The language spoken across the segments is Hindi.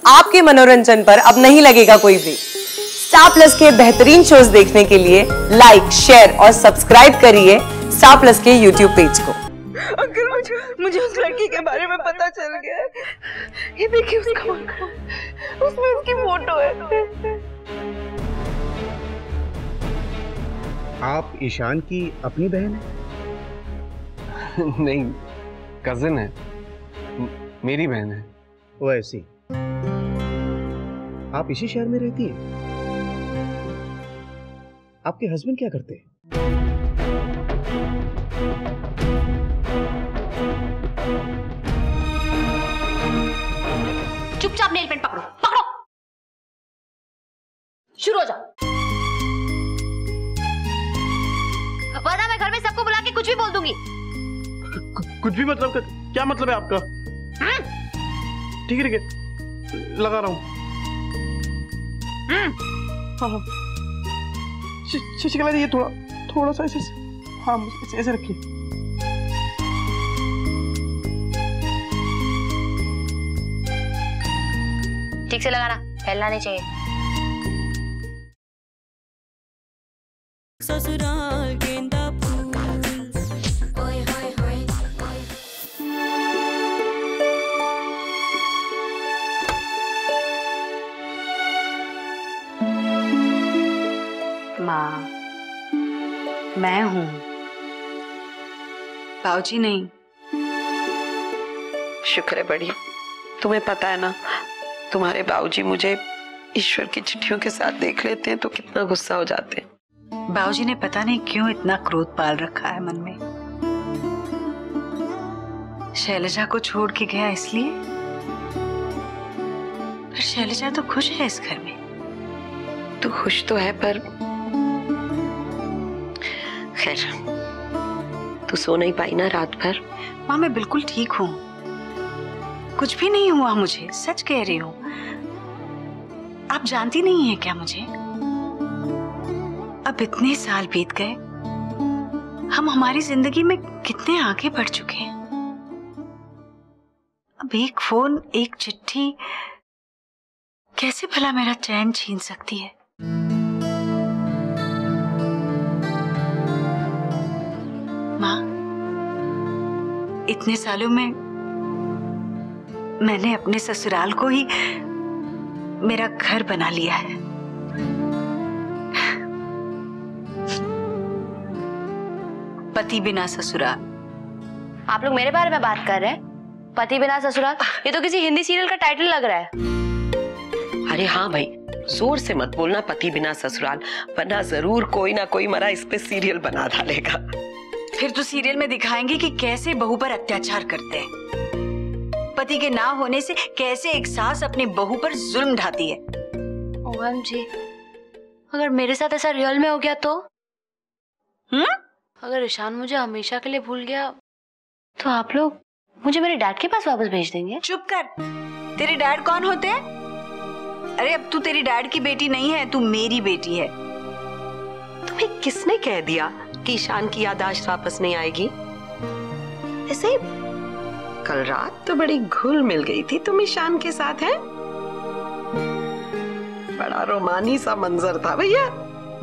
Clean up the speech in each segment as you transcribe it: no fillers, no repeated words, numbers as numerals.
आपके मनोरंजन पर अब नहीं लगेगा कोई ब्रेक। स्टार प्लस के बेहतरीन शोज देखने के लिए लाइक, शेयर और सब्सक्राइब करिए स्टार प्लस के यूट्यूब पेज को। अंकल मुझे उस लड़की के बारे में पता चल गया है। ये देखिए उसका उसमें उसकी फोटो है। आप ईशान की अपनी बहन है? नहीं, कजिन है, मेरी बहन है। वो ऐसी? आप इसी शहर में रहती हैं? आपके हस्बैंड क्या करते हैं? चुपचाप नेल पेंट पकड़ो, पकड़ो। शुरू हो जाओ, वरना मैं घर में सबको बुला के कुछ भी बोल दूंगी। कुछ भी मतलब? क्या मतलब है आपका? ठीक है लगा रहा हूँ। हाँ शशिकला जी, ये थोड़ा सा ऐसे, हाँ ऐसे रखिए। ठीक से लगाना, फैलना नहीं चाहिए। ससुराल गेंदा फूल, ओए होए होए। माँ, मैं हूँ, बाबूजी नहीं। शुक्र है बड़ी, तुम्हें पता है ना तुम्हारे बाबूजी मुझे ईश्वर की चिट्ठियों के साथ देख लेते हैं तो कितना गुस्सा हो जाते हैं। बाबूजी ने पता नहीं क्यों इतना क्रोध पाल रखा है मन में। शैलजा को छोड़ के गया इसलिए? पर शैलजा तो खुश है इस घर में। तू खुश तो है पर खैर, तू सो नहीं पाई ना रात भर? माँ मैं बिल्कुल ठीक हूँ, कुछ भी नहीं हुआ मुझे, सच कह रही हूँ। आप जानती नहीं है क्या मुझे? अब इतने साल बीत गए, हम हमारी जिंदगी में कितने आगे बढ़ चुके हैं। अब एक फोन, एक चिट्ठी कैसे भला मेरा चैन छीन सकती है? माँ, इतने सालों में मैंने अपने ससुराल को ही मेरा घर बना लिया है। पति बिना ससुराल। आप लोग मेरे बारे में बात कर रहे हैं? पति बिना ससुराल, ये तो किसी हिंदी सीरियल का टाइटल लग रहा है। अरे हाँ भाई, जोर से मत बोलना पति बिना ससुराल, वरना जरूर कोई ना कोई मरा इस पे सीरियल बना डालेगा। फिर तो सीरियल में दिखाएंगे कि कैसे बहू पर अत्याचार करते हैं, पति के ना होने से कैसे एक सास अपनी बहू पर जुल्म ढाती है। OMG, अगर मेरे साथ ऐसा रियल में हो गया तो? अगर ईशान मुझे हमेशा के लिए भूल गया तो आप लोग मुझे मेरे डैड के पास वापस भेज देंगे? चुप कर, तेरे डैड कौन होते हैं? अरे अब तू तेरी डैड की बेटी नहीं है, तू मेरी बेटी है। तुम्हें किसने कह दिया कि ईशान की याददाश्त वापस नहीं आएगी? ऐसे कल रात तो बड़ी घुल मिल गई थी तुम ईशान के साथ, है? बड़ा रोमानी सा मंजर था भैया।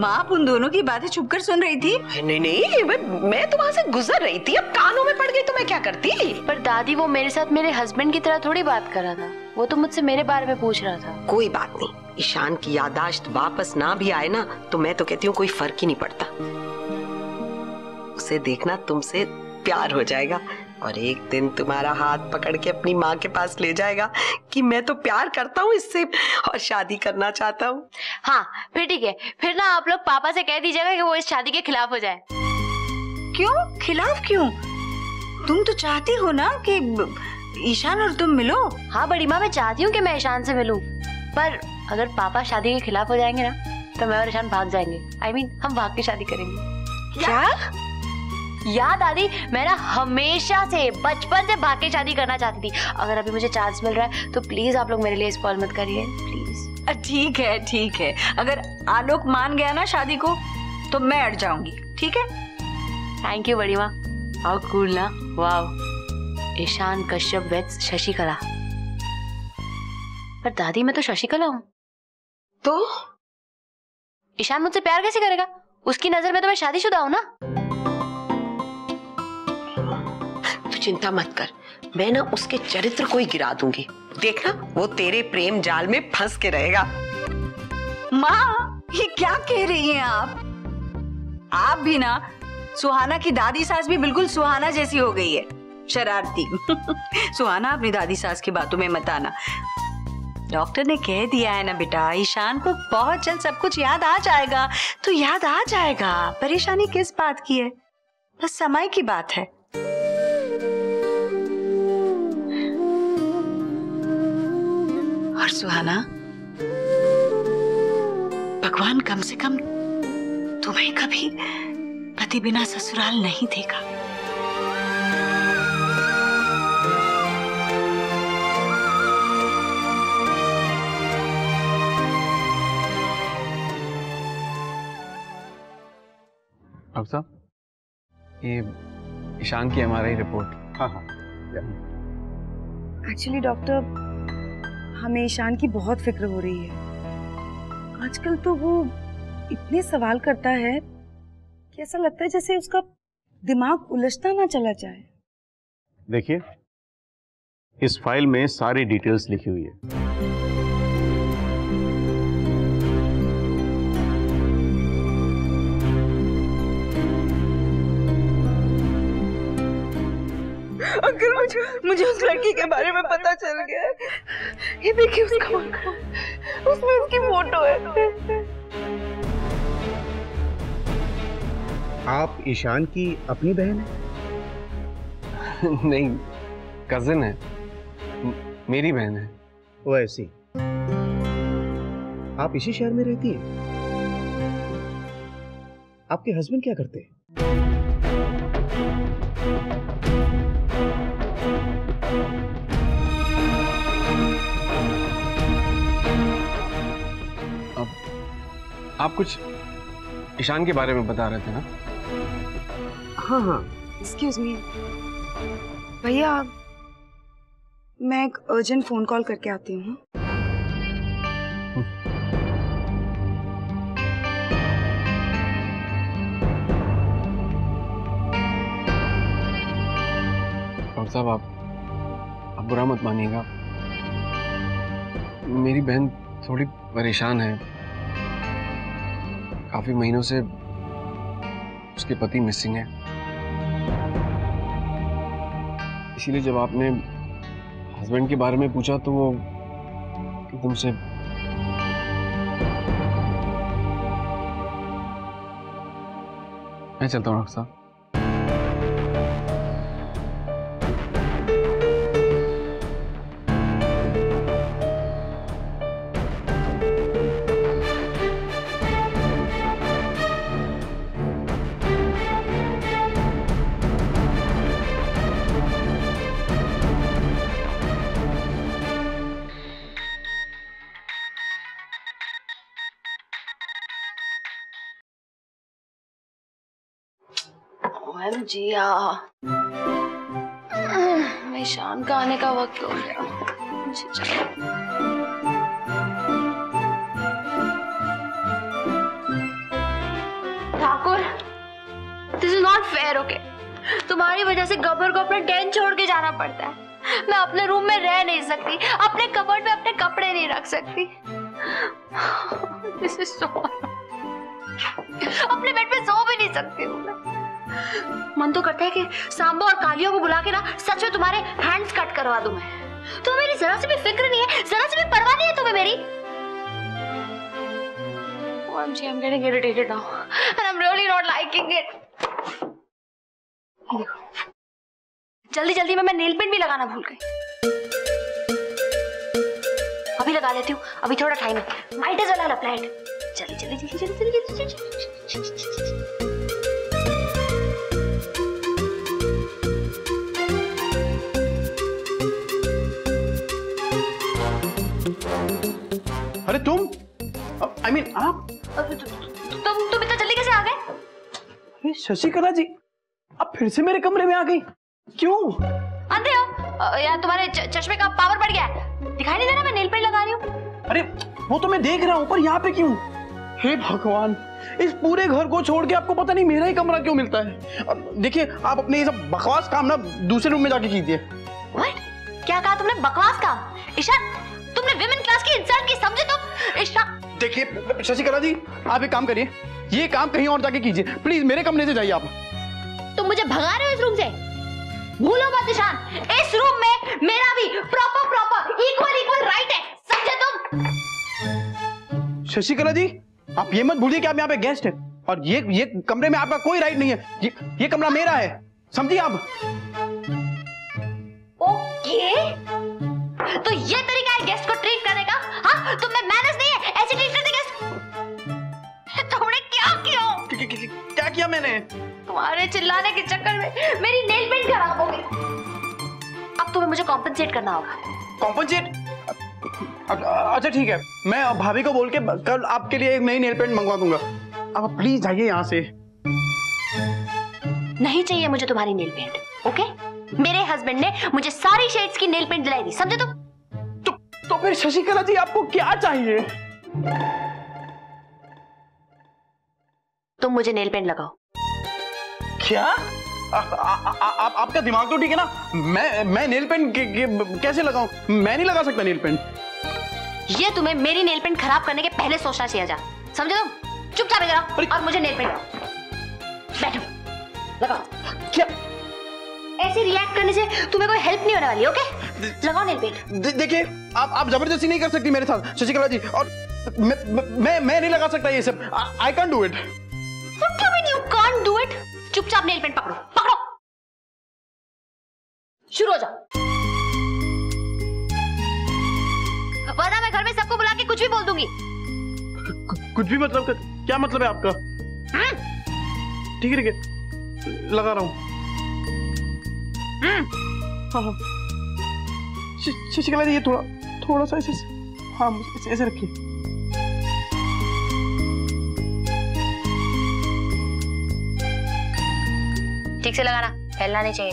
माँ आप उन दोनों की बातें छुप कर सुन रही थी? नहीं, मैं तो वहां से गुजर रही थी, अब कानों में पड़ गई तो मैं क्या करती? पर दादी, वो मेरे साथ मेरे हस्बैंड की तरह थोड़ी बात कर रहा था, वो तो मुझसे मेरे बारे में पूछ रहा था। कोई बात नहीं, ईशान की याददाश्त वापस ना भी आए ना तो मैं तो कहती हूँ कोई फर्क ही नहीं पड़ता। उसे देखना तुमसे प्यार हो जाएगा और एक दिन तुम्हारा हाथ पकड़ के अपनी माँ के पास ले जाएगा कि मैं तो प्यार करता हूँ इससे और शादी करना चाहता हूँ। हाँ फिर ठीक है, फिर ना आप लोग पापा से कह दीजिएगा कि वो इस शादी के खिलाफ हो जाए। क्यों खिलाफ क्यों? तुम तो चाहती हो ना कि ईशान और तुम मिलो। हाँ बड़ी माँ, मैं चाहती हूँ कि मैं ईशान से मिलूं, पर अगर पापा शादी के खिलाफ हो जाएंगे ना तो मैं और ईशान भाग जाएंगे। I mean, हम भाग के शादी करेंगे। क्या? या दादी, मैं ना हमेशा से बचपन से भाग के शादी करना चाहती थी। अगर अभी मुझे चांस मिल रहा है तो प्लीज आप लोग मेरे लिए स्पॉइल मत करिए प्लीज। ठीक है, अगर आलोक मान गया ना शादी को तो मैं अड़ जाऊंगी, ठीक है? थैंक यू बड़ी माँ। हाउ कूल ना, वाओ। ईशान कश्यप वेड्स शशिकला। पर दादी मैं तो शशिकला हूँ। तो ईशान मुझसे प्यार कैसे करेगा? उसकी नजर में तो मैं शादीशुदा हूँ ना। तू चिंता मत कर, मैं ना उसके चरित्र को ही गिरा दूंगी। देखना वो तेरे प्रेम जाल में फंस के रहेगा। माँ ये क्या कह रही हैं आप भी ना, सुहाना की दादी सास भी बिल्कुल सुहाना जैसी हो गई है, शरारती। सुहाना अपनी दादी सास की बातों में मत आना। डॉक्टर ने कह दिया है ना बेटा, ईशान को बहुत जल्द सब कुछ याद आ जाएगा। तो याद आ जाएगा, परेशानी किस बात की है, बस समय की बात है। और सुहाना, भगवान कम से कम तुम्हें कभी पति बिना ससुराल नहीं देगा। डॉक्टर साहब, ये ईशान की MRI रिपोर्ट। हाँ हाँ। एक्चुअली डॉक्टर, हमें ईशान की बहुत फिक्र हो रही है। आजकल तो वो इतने सवाल करता है कि ऐसा लगता है जैसे उसका दिमाग उलझता ना चला जाए। देखिए, इस फाइल में सारी डिटेल्स लिखी हुई है। अगर मुझे उस लड़की के बारे में पता चल गया, ये देखिए उसका उसमें उसकी फोटो है। आप ईशान की अपनी बहन है? नहीं, कजिन है, मेरी बहन है। वो ऐसी। आप इसी शहर में रहती हैं? आपके हस्बैंड क्या करते हैं? आप कुछ ईशान के बारे में बता रहे थे ना? हाँ हाँ। एक्सक्यूज मी भैया, मैं एक अर्जेंट फोन कॉल करके आती हूँ। डॉक्टर साहब, आप बुरा मत मानिएगा, मेरी बहन थोड़ी परेशान है। काफी महीनों से उसके पति मिसिंग है, इसीलिए जब आपने हस्बैंड के बारे में पूछा तो वो एकदम से मैं चलता हूँ डॉक्टर साहब। जिया, ईशान का आने का वक्त हो गया। Thakur, this is not fair. Okay, तुम्हारी वजह से गब्बर को अपना टेंट छोड़ के जाना पड़ता है। मैं अपने रूम में रह नहीं सकती, अपने कबर्ड में अपने कपड़े नहीं रख सकती। दिस इज सो, अपने बेड पे सो भी नहीं सकती हूँ मैं। मन तो करता है कि सांबा और कालियों को बुला के ना सच में तुम्हारे हैंड्स कट करवा दूं मैं। तुम्हें मेरी जरा सी भी फिक्र नहीं है, जरा सी भी परवाह नहीं है तुम्हें मेरी। OMG, I'm getting irritated now and I'm really not liking it. देखो, जल्दी जल्दी में मैं नेल पेंट भी लगाना भूल गई। अभी लगा लेती हूँ, अभी थोड़ा टाइम है। Might is well applied. जल्दी जल्दी जल्दी जल्दी जल्दी जल्दी। अरे तुम, I mean, आप तुम इतना जल्दी कैसे आ गए? अरे शशिकला जी, आप फिर से मेरे कमरे में आ गई, क्यों? अंधे हो या तुम्हारे चश्मे का पावर बढ़ गया है? दिखाई नहीं दे रहा मैं नेल पेंट लगा रही हूँ? अरे वो तो मैं देख रहा हूँ, पर यहाँ पे क्यों? हे भगवान, इस पूरे घर को छोड़ के आपको पता नहीं मेरा ही कमरा क्यों मिलता है। अब देखिए, आप अपने ये सब बकवास काम ना दूसरे रूम में जाके कीजिए। What? क्या कहा तुमने? बकवास काम? ईशान, तुमने विमेन क्लास की इंसल्ट की, समझे तुम? ईशान, देखिए शशिकला जी, आप एक काम करिए, ये काम कहीं और जाके कीजिए प्लीज, मेरे कमरे से जाइए आप। तुम मुझे भगा रहे हो इस रूम से? भूलो मत ईशान, इस रूम में मेरा भी प्रॉपर इक्वल राइट है, समझे तुम? शशिकला जी, आप ये मत भूलिए कि आप यहाँ पे गेस्ट हैं और ये कमरे में आपका कोई राइट नहीं है। ये कमरा मेरा है, समझिए आप। ओके, तो ये तरीका है गेस्ट को ट्रीट करने का? हाँ, तुम्हें मैनर्स नहीं है ऐसे ट्रीट करने गेस्ट? तुमने क्या किया? क्या किया मैंने? तुम्हारे चिल्लाने के चक्कर में मेरी नेल पेंट खराब हो गई। अब तुम्हें मुझे कॉम्पेंसेट करना होगा। कॉम्पेंसेट? अच्छा ठीक है, मैं भाभी को बोल के कल आपके लिए एक नई नेल पेंट मंगवा दूंगा। आप प्लीज जाइए यहाँ से। नहीं चाहिए मुझे तुम्हारी नेल पेंट, ओके? मेरे हस्बैंड ने मुझे सारी शेड्स की नेल पेंट दिलाई थी, समझे तुम? तो फिर शशिकला जी आपको क्या चाहिए? तुम मुझे नेल पेंट लगाओ। क्या? आपका दिमाग तो ठीक है ना? मैं नेल पेंट कैसे लगाऊं? मैं नहीं लगा सकता नेल पेंट। ये तुम्हें मेरी नेल पेंट खराब करने के पहले सोचना चाहिए था, समझे तुम? चुपचाप इधर आओ और मुझे नेल पेंट लगाओ। बैठो, लगाओ। क्या? ऐसे रिएक्ट करने से तुम्हें कोई हेल्प नहीं होने वाली, ओके? लगाओ नेल पेंट। देखिए, आप जबरदस्ती नहीं कर सकती मेरे साथ शशिकला जी, और मैं नहीं लगा सकता ये सब। I can do it. What do you mean you can't do it? चुपचाप नेल पेंट पकड़ो, पकड़ो। शुरू हो जाओ, वरना मैं घर में सबको बुला के कुछ भी बोल दूंगी। कुछ भी मतलब? क्या मतलब है आपका? ठीक है, लगा रहा हूँ। हाँ, शशिकला जी, ये थोड़ा सा ऐसे, हाँ ऐसे रखिए। ठीक से लगाना, फैलना नहीं चाहिए।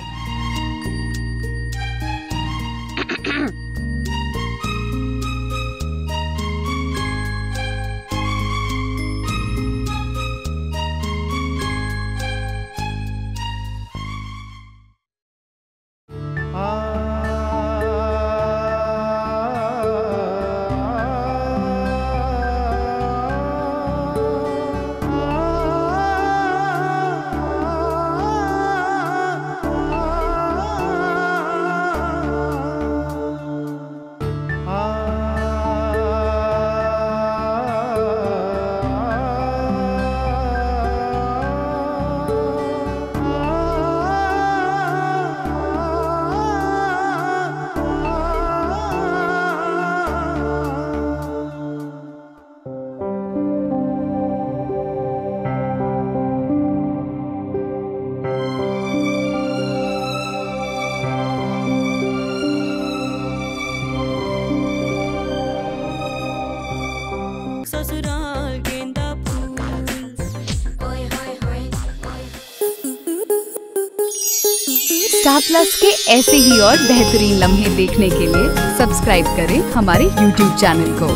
ससुराल गेंदा फूल। स्टार प्लस के ऐसे ही और बेहतरीन लम्हे देखने के लिए सब्सक्राइब करें हमारे YouTube चैनल को।